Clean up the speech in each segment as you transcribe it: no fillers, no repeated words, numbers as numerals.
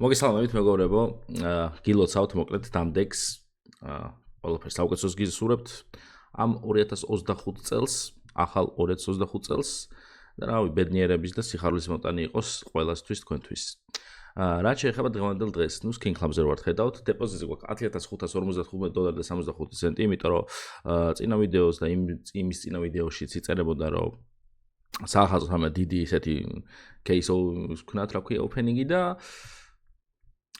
მოგესალმებით მეგობრებო, გილოცავთ მოკლედ დამდეგს, ყველაფერს საუკეთესოს გისურვებთ ამ 2025 წელს, ახალ 2025 წელს და რავი, ბედნიერების და სიხარულის მომტანი იყოს ყველასთვის თქვენთვის. რაც შეეხება დღევანდელ დღეს, ნუ Skin Club-ზე ვარ ხედავთ, დეპოზიტი გვაქვს $10,555 და 65 ცენტი, იმიტომ რომ წინა ვიდეოს და იმის წინა ვიდეოშიც იწერებოდა, რომ საახალწლო თამარ დიდი ისეთი кейსო ვქნათ, რა ქვია, ოპენინგი და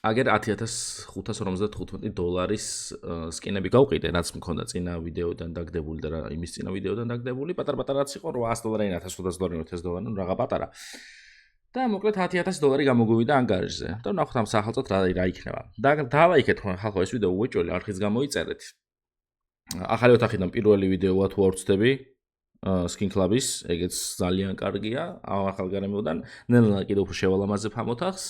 აგერ $10,555 სკინები გავყიდე, რაც მქონდა წინა ვიდეოდან დაგდებული და იმის წინა ვიდეოდან დაგდებული, პატარ-პატარა რაც იყო $800, $1,500, $1,000, რაღა პატარა. და მოკლედ $10,000 გამოგვივიდა ანგარიშზე. და ვნახოთ ამ საახალწლოდ რა იქნება. და დავაიქეთ ხალხო ეს ვიდეო უეჭველი არხის გამოიწერეთ. ახალი ოთახიდან პირველი ვიდეოა თუ არ ვცდები Skin Club-ის, ეგეც ძალიან კარგია, ახალ გარემოდან. ნელა კიდევ უფრო შევალამაზებ ამ ოთახს.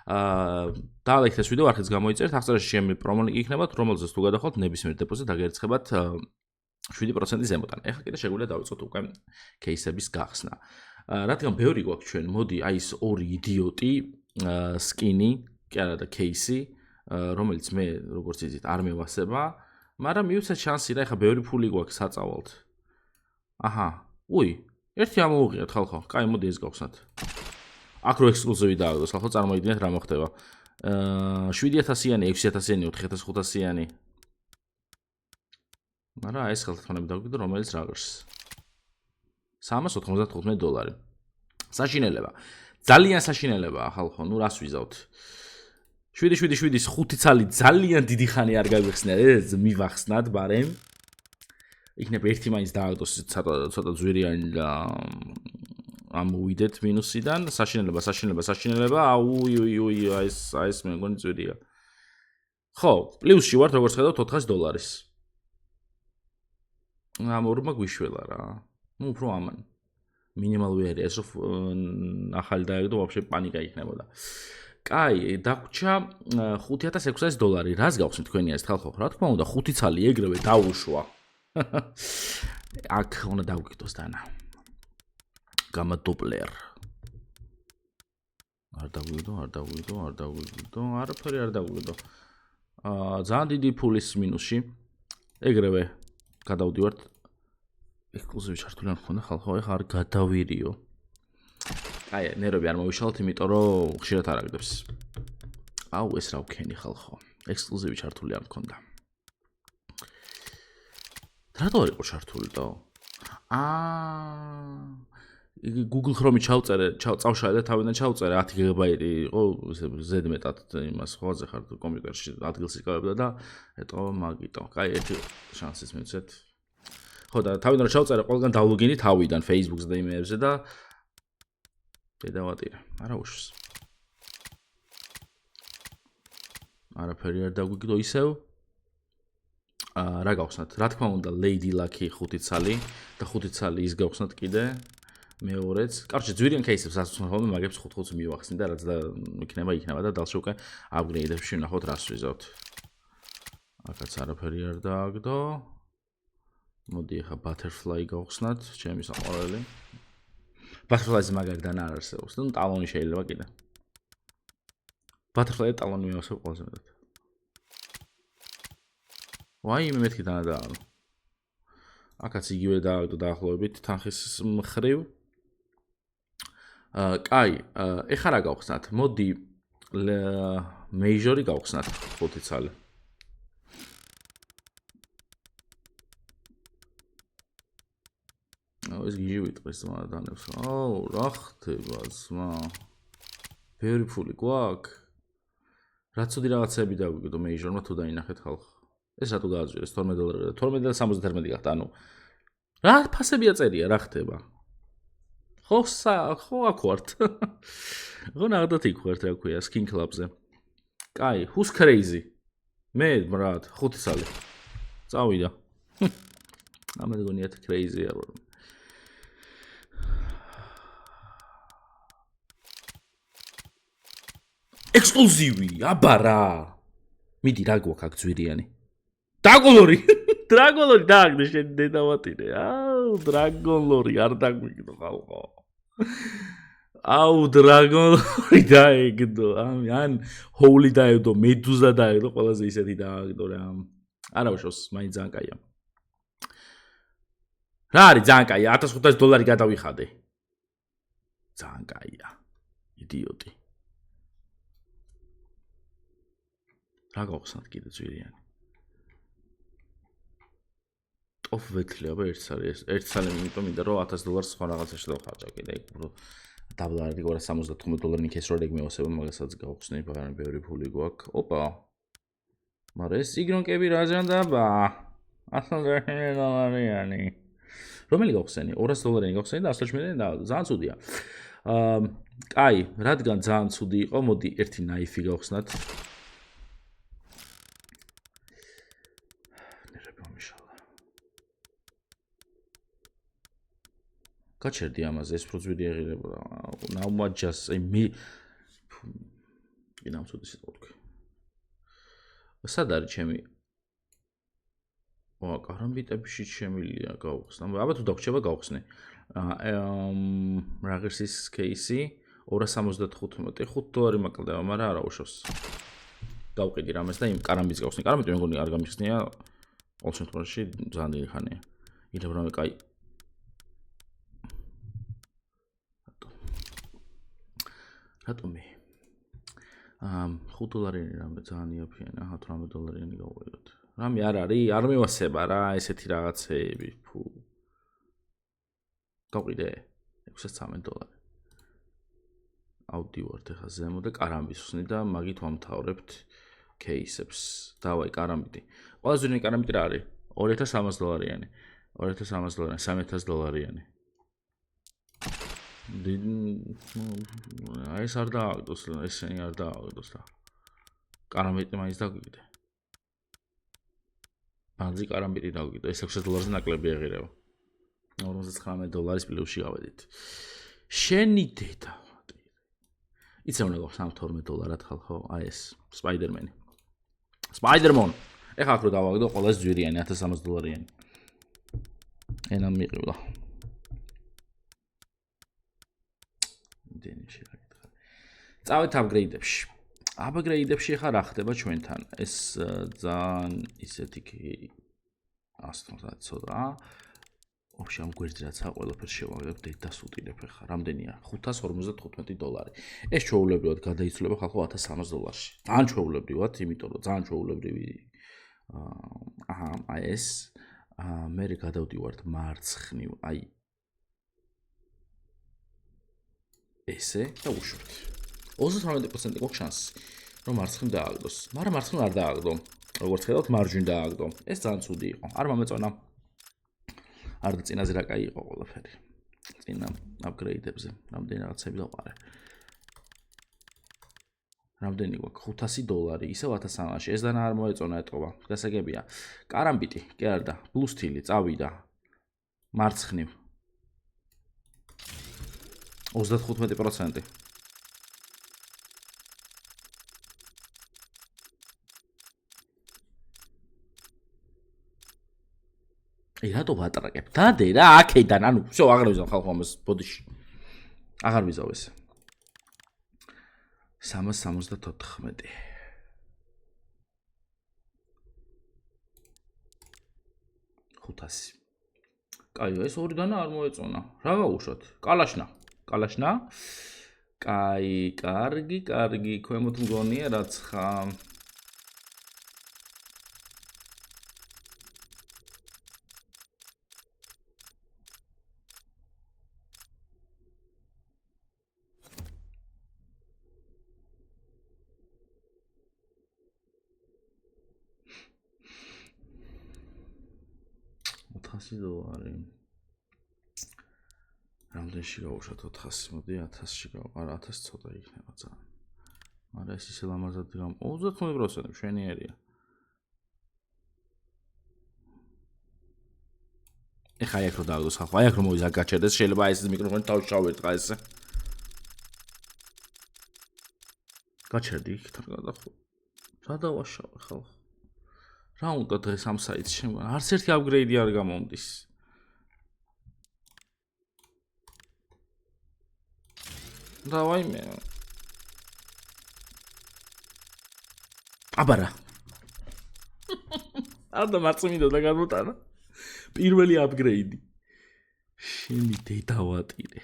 დავაიქეთ ეს ვიდეო არხის გამოიწერეთ, აღწერაში შემი პრომოლინკი იქნება, რომელზეც თუ გადახვალთ ნებისმიერ დეპოზიტს დაგერცხებათ 7% ზემოდან. ეხლა კიდე შეგვიძლია დავიწყოთ უკვე кейსების გახსნა. რადგან ბევრი გვაქვს ჩვენ, მოდი აი ეს ორი იდიოტი სკინი, კი არა და кейსი, რომელიც მე როგორც იცით არ მევასება, მაგრამ მივცეთ შანსი რა, ეხლა ბევრი ფული გვაქვს საწავალთ. აჰა, უი, ერთი ამოუღიათ ხალხო. კაი, მოდი ეს გავხსნათ. აქ რო ექსკლუზივი დააგდოს, ხალხო, წარმოიდგინეთ რა მოხდება. 7,000-იანი, 6,000-იანი, 4,500-იანი. მაგრამ ეს ხელთქმულები დავგიდო, რომელიც რაღაცს. $395. საშინელება. ძალიან საშინელებაა, ხალხო, ნუ რას ვიზავთ. 7 5 ცალი ძალიან დიდი ხანი არ გავიხსნათ, ეს მივახსნათ ბარემ. იქნება ერთი მაინც დააგდოს ცოტა ძვირიანი და ამოვიდეთ მინუსიდან. საშინელება. აუი, ეს მე მგონი ძვირია. ხო, პლუსში ვართ, როგორც ხედავთ, $400. ამ ორმა გვიშველა რა. ნუ უფრო ამან. მინიმალური არის ეს რომ ახალი დაეგდო, ვაფშე პანიკა იქნებოდა. კაი, დაგვრჩა $5,600. რას გავხსნით თქვენი ეს ხალხო? რა თქმა უნდა, 5 ცალი ეგრევე დაუშვა. აქ უნდა დავგიგდოს დანა. გამა დოპლერ. არ დავგიგდო. არაფერი არ დავგიგდო. ძალიან დიდი ფულის მინუსში. ეგრევე გადავდივართ. ექსკლუზივი ჩართული არ მქონდა ხალხო, ეხლა არ გადავირიო. აი, ნერვები არ მოვიშალოთ, იმიტომ რომ ხშირად არ აგდებს. აუ, ეს რა ვქენი ხალხო. ექსკლუზივი ჩართული არ მქონდა. რატო არ იყო ჩართული და? Google Chrome-ი წავშალე და თავიდან ჩავწერე 10 გიგაბაიტი იყო ზედმეტად იმას ხვაზე ხარ კომპიუტერში ადგილს იკავებდა და ეტყობა მაგიტო. კაი, ერთი შანსიც მივცეთ. ხო და თავიდან ჩავწერე ყველგან დავლოგინი თავიდან Facebook-ზე და იმეებზე და დედავატირე. არა უშვის. არაფერი არ დაგვიგდო ისევ. რა გავხსნათ? რა თქმა უნდა, Lady Lucky 5 ცალი და 5 ცალი ის გავხსნათ კიდე მეორეც. კარჩე ძვირიან кейსებს ასწავლე ხოლმე, მაგებს 5-5 მივახსნი და რაც და იქნება და დალში უკვე upgrade-ებში ვნახოთ რას ვიზავთ. აქაც არაფერი არ დააგდო. მოდი ახლა Butterfly გავხსნათ, ჩემი საყვარელი. Butterfly-ზე მაგარი დანა არ არსებობს. ნუ ტალონი შეიძლება კიდე. Butterfly და ტალონი მივახსოვ ყველაზე მეტად. ვაი, მე მეთქი დანა დაარო. აქაც იგივე დააგდო დაახლოებით თანხის მხრივ. კაი, ეხლა რა გავხსნათ? მოდი Major-ი გავხსნათ 5 ცალი. ეს გიჟი ვიტყვის ზმა დანებს. რა ხდება ზმა? ბევრი ფული გვაქვს. რა ცუდი რაღაცები დავიგდო Major-მა თუ დაინახეთ ხალხო. ეს რატო გააძვირეს $12.71 გახდა, ანუ რა ფასები აწერია, რა ხდება? ხო აქ ვართ. ხო ნახდათ იქ ვართ, რა ქვია, Skin Club-ზე. კაი, who's crazy? მე ბრატ, 5 ცალი. წავიდა. ამაზე გონიათ crazy არ ვარ. ექსკლუზივი, აბა რა. მიდი რა გვაქვს აქ ძვირიანი. Dragolori დააგდე შენ დედავატირე. Dragolori არ დაგვიგდო ხალხო. აუ დრაგონი დაეგდო ან ჰოული დაეგდო მედუზა დაეგდო ყველაზე ისეთი დააგდო რა არა უშავს მაინც ძალიან კაია რა არის ძალიან კაია $1500 გადავიხადე ძალიან კაია იდიოტი რა გავხსნათ კიდე ძვირიანი ტოფ ვეთლი აბა ერთ სალემ იმიტომ მინდა რომ $1000 სხვა რაღაცაში დავხარჯა კიდე იქ უფრო დაბლარი $275 იქ ეს რო რეგმეოსება მაგასაც გავხსნი ბაღანი ბევრი ფული გვაქვს ოპა მაგრამ ეს სიგრონკები რაზეან დაბა $100 რომელი გავხსენი $200 გავხსენი და $170 და ძალიან ცუდია კაი რადგან ძალიან ცუდი იყო მოდი ერთი ნაიფი გავხსნათ გაჩერდი ამაზე ეს პროცედური აღირებოდა ნაუმაჯას აი მე კი ნამცუდი სიტყვა თქვი სად არის ჩემი კარამბიტებში შემილია გავხსნა აბა თუ დაგვრჩება გავხსნი რა ღირს ის кейსი 275 $5 მაკლდება მაგრამ არა უშავს გავყიდი რამეს და იმ კარამბიტს გავხსნი კარამბიტი მეგონი არ გამიხსნია ყოველ შემთხვევაში ძალიან დიდი ხანია ირებ რომ კაი რატომი $5 რამე ძალიან იაფიანია $18 გავყიდოთ რამე არ არის არ მევასება რა ესეთი რაღაცეები ფუ გავყიდე $613 ავდივართ ახლა ზემო და კარამბის ხსნი და მაგით ვამთავრებთ кейსებს დავაი კარამბიტი ყველაზე ძვირი კარამბიტი რა არის $2300-იანი $3300-იანი აი ეს არ დააგდოს ესენი არ დააგდოს რა კარამბიტი მაინც დაგვიგდე ბანძი კარამბიტი დაგვიგდე ეს $600 ნაკლები აღირება $59 პლუსში გავედით შენი დედა იცი უნდა გავხსნათ $12 ხალხო აი ეს სპაიდერმენი სპაიდერმენ ეხლა აქ რო დავაგდო ყველაზე ძვირიანი $1300-იანი ენა მიყევლა წავით აპგრეიდებში აპგრეიდებში ხა რა ხდება ჩვენთან ეს ძალიან ისეთი ასტრონად ცოტა вообще ამ გვერდზე რაც ყველაფერს შევაგებ დედას უტირებ ხა რამდენია $555 ეს ჩვეულებრივად გადაიცვლება ხალხო $1300-ში ძალიან ჩვეულებრივად იმიტომ რომ ძალიან ჩვეულებრივი აი ეს მე გადავდივართ მარცხნივ აი ესე და უშურთ 38% გვაქვს შანსი რომ მარცხნივ დააგდოს მაგრამ მარცხნივ არ დააგდო როგორც ხედავთ მარჯვნივ დააგდო ეს ძალიან ცუდი იყო არ მომეწონა არ და წინაზე რა კაი იყო ყველაფერი წინა აპგრეიდებზე რამდენი რაღაცები დავყარე რამდენი გვაქვს $500 ისევ $1300-ში ეს დანა არ მოეწონა ეტყობა გასაგებია კარამბიტი კი არ და პლუსთილი წავიდა მარცხნივ 35% რატო ვატრაკებ? დადე რა აქედან, ანუ всё, აღარ ვიზავ ხალხო ამას ბოდიში. აღარ ვიზავ ეს. 374. $500. კაი, ეს ორი დანა არ მოეწონა. რა გავუშვათ? კალაშნა. კაი, კარგი, ქვემოთ მგონია რაც ხა $400. რამდენში გავუშვათ 400? მოდი 1000-ში არა 1000 ცოტა იქნება ძალიან. მაგრამ ეს ისე ლამაზად 35% მშვენიერია. ეხა აქ რო დავდოს ხალხო, აქ რო მოვიზა გაჩერდეს, შეიძლება ეს მიკროფონი თავში ჩავერტყა ესე. გაჩერდი იქ თან გადახო. რა დავაშავე ხალხო? რა უნდა დღეს ამ საიტს შემო? არც ერთი აპგრეიდი არ გამომდის. Давай მე. აბარა. არდა მარწმინდა და გამოტანა. პირველი აპგრეიდი. შენი დედავატირე.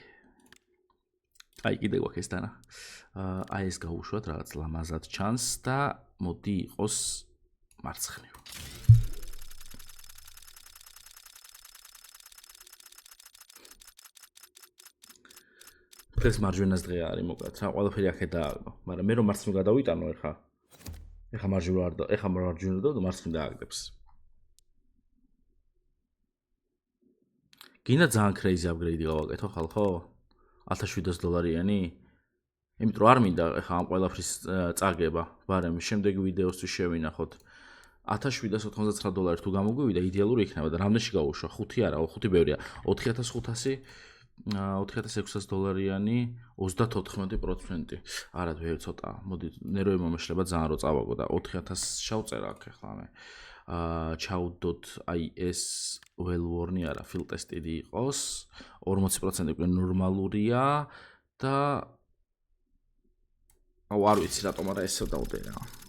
აი კიდე გვაქვს ეს დანა. აი ეს გავუშვათ რაღაც ლამაზად ჩანს და მოდი იყოს მარცხნივ. ეს მარჯვენას დღე არის მოკლედ რა ყველაფერი აქე დააგდო მაგრამ მე რომ მარცხნივ გადავიტანო ეხა მარჯვენა არ და ეხა მარჯვენა და მარცხნივ დააგდებს გინდა ძალიან crazy upgrade გავაკეთო ხალხო $1700-იანი იმიტომ რომ არ მინდა ეხა ამ ყველაფრის წაგება ბარემ შემდეგი ვიდეოსთვის შევინახოთ $1799 თუ გამოგვივიდა იდეალური იქნება და რამდენში გავუშვა 5 არა 5 ბევრია 4500 $4600-იანი 34%. არა ვერ ცოტა. მოდი ნერვები მომეშლება ძალიან რო წავაგო და 4000 შავწერა აქ ახლა მე. ჩაუდოთ აი ეს well-worn-ი არა, field test-ი იყოს. 40% უკვე ნორმალურია და აუ არ ვიცი რატომ არა ესე დავდე რა.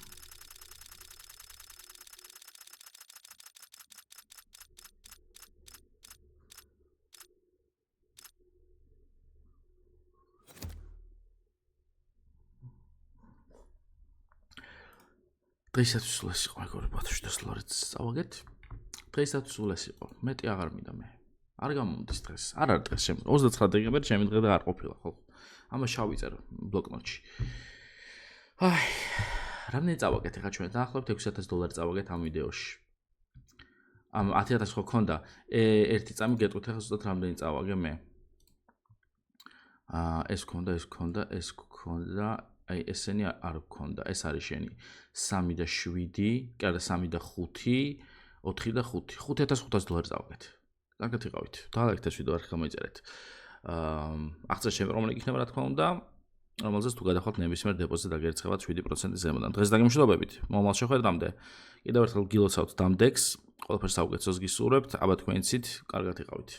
დღეისათვის სულ ეს იყო მეგობრებო $700 წავაგეთ. დღეისათვის სულ ეს იყო. მეტი აღარ მინდა მე. არ გამომდის დღეს. არ არის დღეს ჩემი 29 დეკემბერი ჩემი დღე და არ ყოფილა ხო. ამას შავიწერ ბლოკნოტში. აი, რამდენი წავაგეთ ახლა ჩვენ დაახლოებით $6000 წავაგეთ ამ ვიდეოში. ამ 10000 ხო ქონდა. ერთი წამი გეტყვით ახლა ზუსტად რამდენი წავაგე მე. ეს ქონდა აი ესენი არ გქონდა ეს არის შენი 3 და 7 კი არა 3 და 5 4 და 5 $5500 წავაგეთ კარგად იყავით დაალექთ ეს ვიდეო არ გამოიწერეთ აღწერა შემოღმული იქნება რა თქმა უნდა რომელზეც თუ გადახვალთ ნებისმიერ დეპოზიტზე დაგერცხებათ 7% ზემოდან დღეს დაგემშვიდობებით მომავალ შეხვედრამდე კიდევ ერთხელ გილოცავთ დამდეგს ყველაფერს საუკეთესოს გისურვებთ აბა თქვენიცით კარგად იყავით